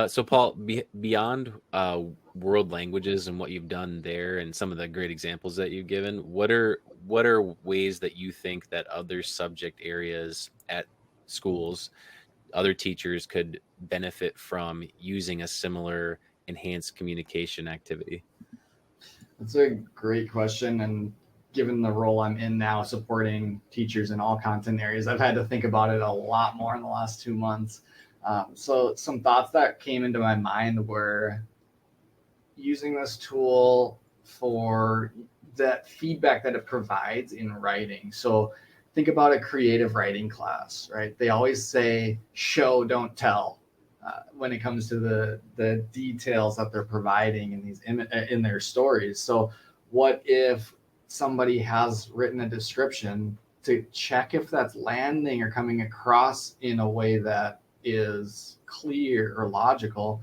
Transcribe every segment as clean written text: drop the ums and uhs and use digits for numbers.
So Paul, beyond world languages and what you've done there, and some of the great examples that you've given, what are ways that you think that other subject areas at schools, other teachers could benefit from using a similar enhanced communication activity? That's a great question. And given the role I'm in now, supporting teachers in all content areas, I've had to think about it a lot more in the last 2 months. So, some thoughts that came into my mind were using this tool for that feedback that it provides in writing. So, think about a creative writing class, right? They always say, show, don't tell. When it comes to the details that they're providing in in their stories. So what if somebody has written a description to check if that's landing or coming across in a way that is clear or logical?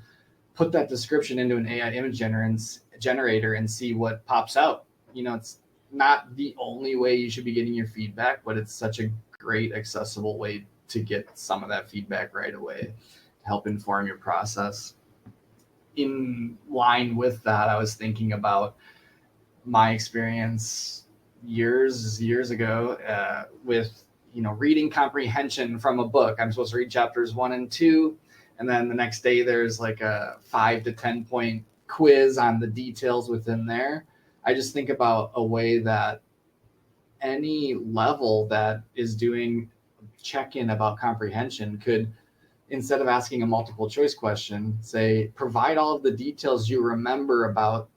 Put that description into an AI image generator and see what pops out. It's not the only way you should be getting your feedback, but it's such a great accessible way to get some of that feedback right away to help inform your process. In line with that, I was thinking about my experience years ago with reading comprehension from a book. I'm supposed to read chapters 1 and 2, and then the next day there's like a 5 to 10 point quiz on the details within there. I just think about a way that any level that is doing check-in about comprehension could, instead of asking a multiple choice question, say, provide all of the details you remember about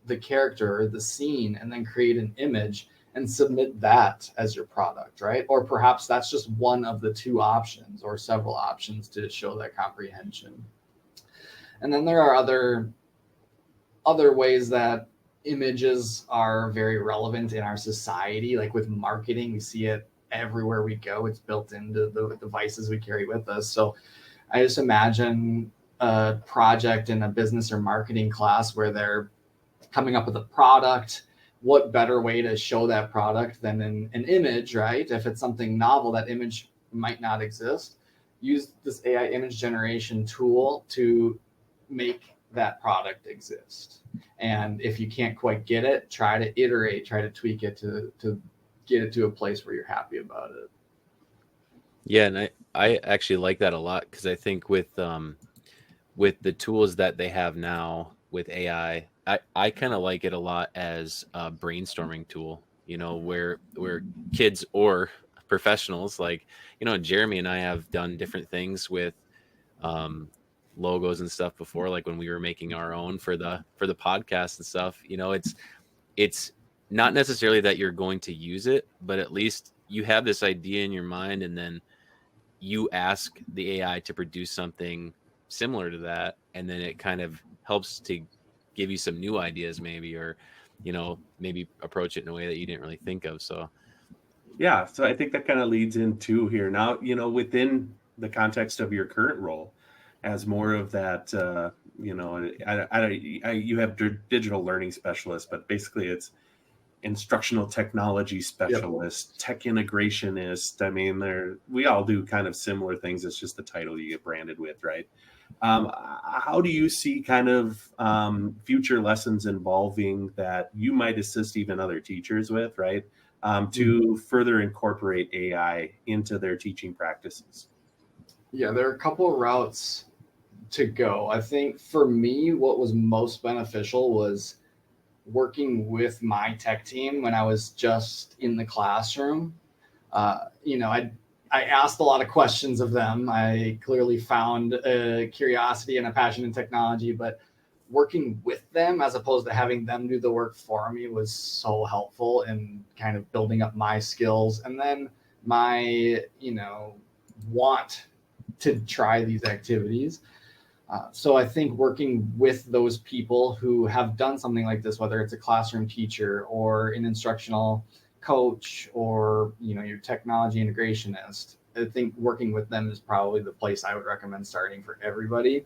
the character or the scene, and then create an image and submit that as your product, right? Or perhaps that's just one of the two options or several options to show that comprehension. And then there are other ways that images are very relevant in our society. Like with marketing, we see it everywhere we go. It's built into the devices we carry with us. So I just imagine a project in a business or marketing class where they're coming up with a product. What better way to show that product than in an image, right? If it's something novel, that image might not exist. Use this AI image generation tool to make that product exist. And if you can't quite get it, try to iterate, try to tweak it to get it to a place where you're happy about it. Yeah, and I actually like that a lot because I think with the tools that they have now with I kind of like it a lot as a brainstorming tool, where kids or professionals like, Jeremy and I have done different things with um logos and stuff before, like when we were making our own for the podcast and stuff. It's not necessarily that you're going to use it, but at least you have this idea in your mind, and then you ask the AI to produce something similar to that, and then it kind of helps to give you some new ideas, maybe, or maybe approach it in a way that you didn't really think of. So Yeah, so I think that kind of leads into here now, within the context of your current role as more of that, you have digital learning specialist, but basically it's instructional technology Yep. specialist, tech integrationist. I mean, we all do kind of similar things. It's just the title you get branded with, right? How do you see kind of future lessons involving that you might assist even other teachers with, right? To further incorporate AI into their teaching practices? Yeah, there are a couple of routes to go. I think for me, what was most beneficial was working with my tech team when I was just in the classroom. I asked a lot of questions of them. I clearly found a curiosity and a passion in technology, but working with them as opposed to having them do the work for me was so helpful in kind of building up my skills and then my, want to try these activities. So I think working with those people who have done something like this, whether it's a classroom teacher or an instructional coach or your technology integrationist, I think working with them is probably the place I would recommend starting for everybody.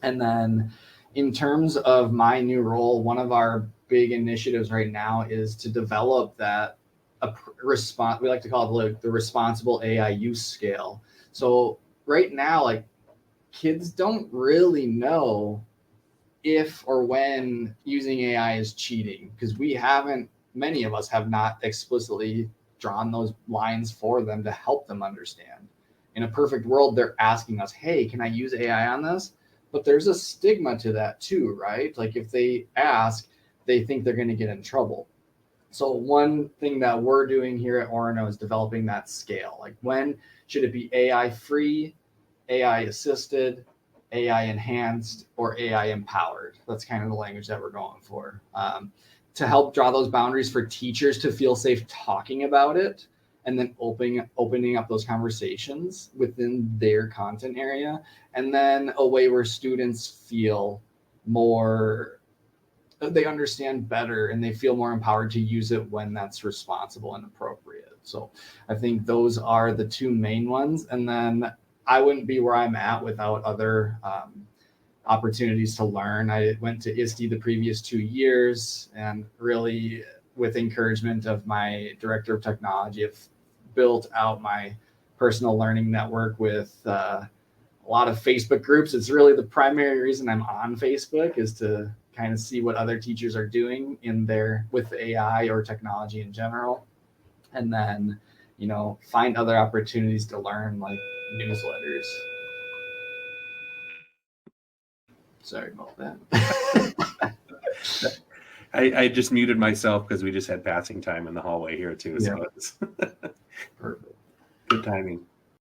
And then in terms of my new role, one of our big initiatives right now is to develop that a response. We like to call it the responsible AI use scale. So right now, like kids don't really know if or when using AI is cheating, because many of us have not explicitly drawn those lines for them to help them understand. In a perfect world, they're asking us, hey, can I use AI on this? But there's a stigma to that too, right? Like if they ask, they think they're going to get in trouble. So one thing that we're doing here at Orono is developing that scale. Like when should it be AI free, AI assisted, AI enhanced, or AI empowered? That's kind of the language that we're going for, to help draw those boundaries for teachers to feel safe talking about it, and then opening up those conversations within their content area, and then a way where students feel more, they understand better and they feel more empowered to use it when that's responsible and appropriate. So I think those are the two main ones. And then I wouldn't be where I'm at without other opportunities to learn. I went to ISTE the previous 2 years, and really with encouragement of my director of technology, have built out my personal learning network with a lot of Facebook groups. It's really the primary reason I'm on Facebook, is to kind of see what other teachers are doing in there with AI or technology in general. And then, find other opportunities to learn, like newsletters. Sorry about that. I just muted myself because we just had passing time in the hallway here too. So it's Perfect. good timing.